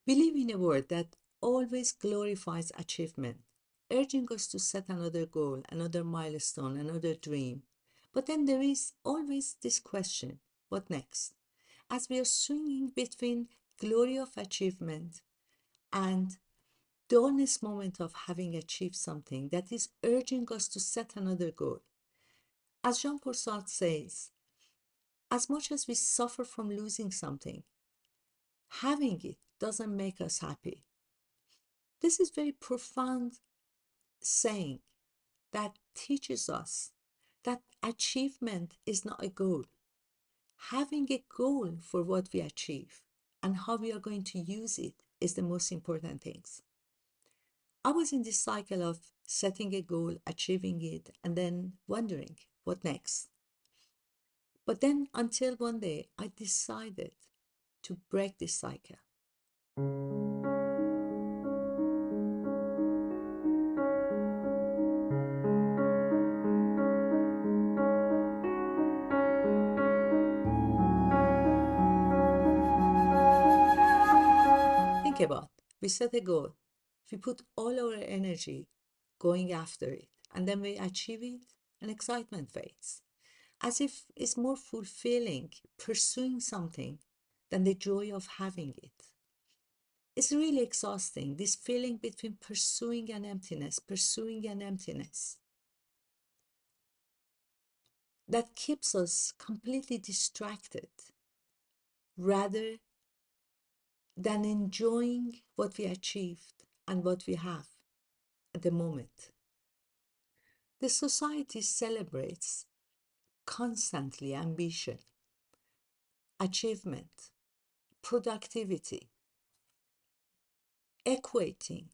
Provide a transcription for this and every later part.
We live in a world that always glorifies achievement, urging us to set another goal, another milestone, another dream. But then there is always this question, what next? As we are swinging between glory of achievement and the honest moment of having achieved something that is urging us to set another goal. As Jean-Paul Sartre says, as much as we suffer from losing something, having it doesn't make us happy. This is very profound saying that teaches us that achievement is not a goal. Having a goal for what we achieve and how we are going to use it is the most important things. I was in this cycle of setting a goal, achieving it, and then wondering what next. But then until one day I decided to break this cycle. Think about, we set a goal, we put all our energy going after it, and then we achieve it, and excitement fades. As if it's more fulfilling pursuing something than the joy of having it. It's really exhausting, this feeling between pursuing an emptiness, that keeps us completely distracted rather than enjoying what we achieved and what we have at the moment. The society celebrates constantly ambition, achievement, productivity, equating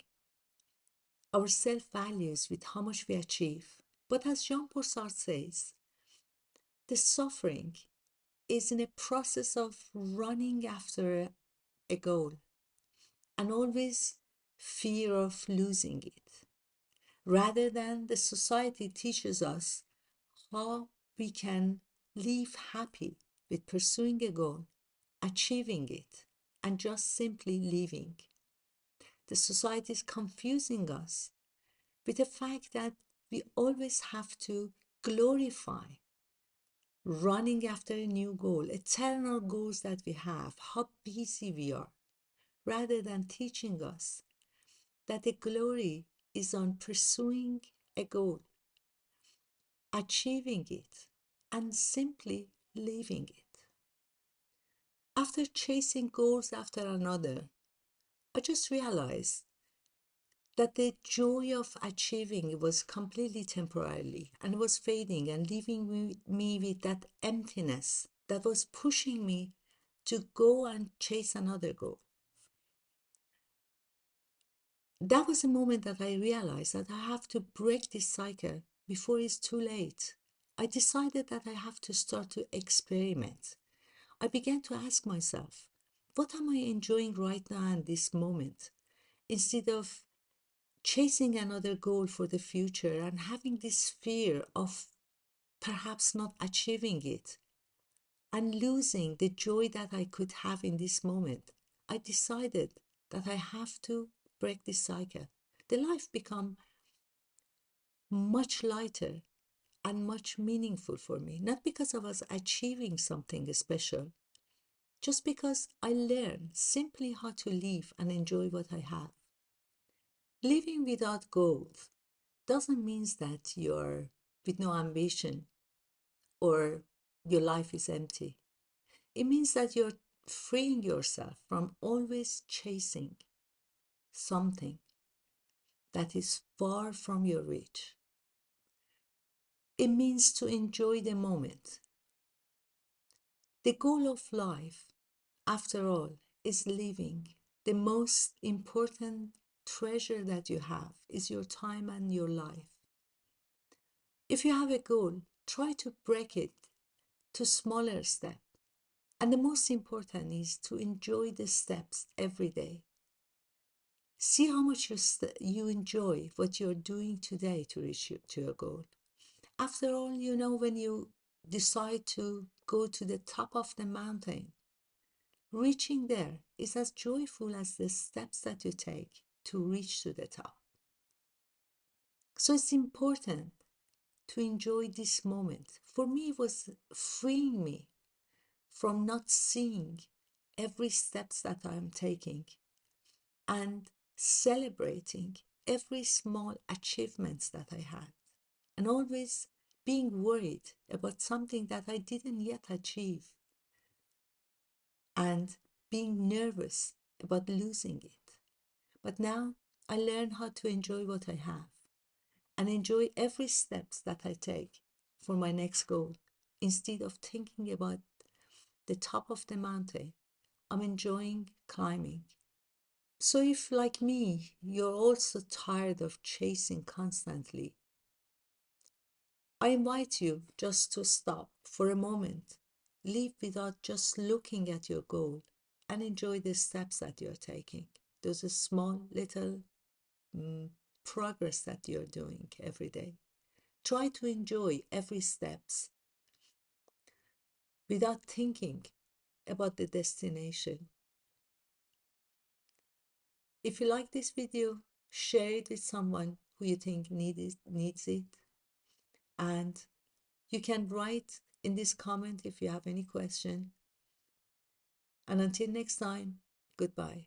our self-values with how much we achieve. But as Jean-Paul Sartre says, the suffering is in a process of running after a goal and always fear of losing it, rather than the society teaches us how we can live happy with pursuing a goal, achieving it, and just simply living. The society is confusing us with the fact that we always have to glorify running after a new goal, eternal goals that we have, how busy we are, rather than teaching us that the glory is on pursuing a goal, achieving it, and simply living it. After chasing goals after another, I just realized that the joy of achieving was completely temporarily and was fading and leaving me with that emptiness that was pushing me to go and chase another goal. That was the moment that I realized that I have to break this cycle before it's too late. I decided that I have to start to experiment. I began to ask myself, what am I enjoying right now in this moment? Instead of chasing another goal for the future and having this fear of perhaps not achieving it and losing the joy that I could have in this moment, I decided that I have to break this cycle. The life become much lighter and much meaningful for me, not because I was achieving something special, just because I learned simply how to live and enjoy what I have. Living without goals doesn't mean that you're with no ambition or your life is empty. It means that you're freeing yourself from always chasing something that is far from your reach. It means to enjoy the moment. The goal of life, after all, is living. The most important treasure that you have is your time and your life. If you have a goal, try to break it to smaller steps. And the most important is to enjoy the steps every day. See how much you enjoy what you're doing today to reach to your goal. After all, when you decide to go to the top of the mountain, Reaching there is as joyful as the steps that you take to reach to the top. So it's important to enjoy this moment. For me, it was freeing me from not seeing every steps that I'm taking and celebrating every small achievements that I had, and always being worried about something that I didn't yet achieve and being nervous about losing it. But now I learn how to enjoy what I have and enjoy every steps that I take for my next goal. Instead of thinking about the top of the mountain, I'm enjoying climbing. So if, like me, you're also tired of chasing constantly, I invite you just to stop for a moment, leave without just looking at your goal, and enjoy the steps that you're taking. Those are small little progress that you're doing every day. Try to enjoy every steps without thinking about the destination. If you like this video, share it with someone who you think needs it. And you can write in this comment if you have any question. And until next time, goodbye.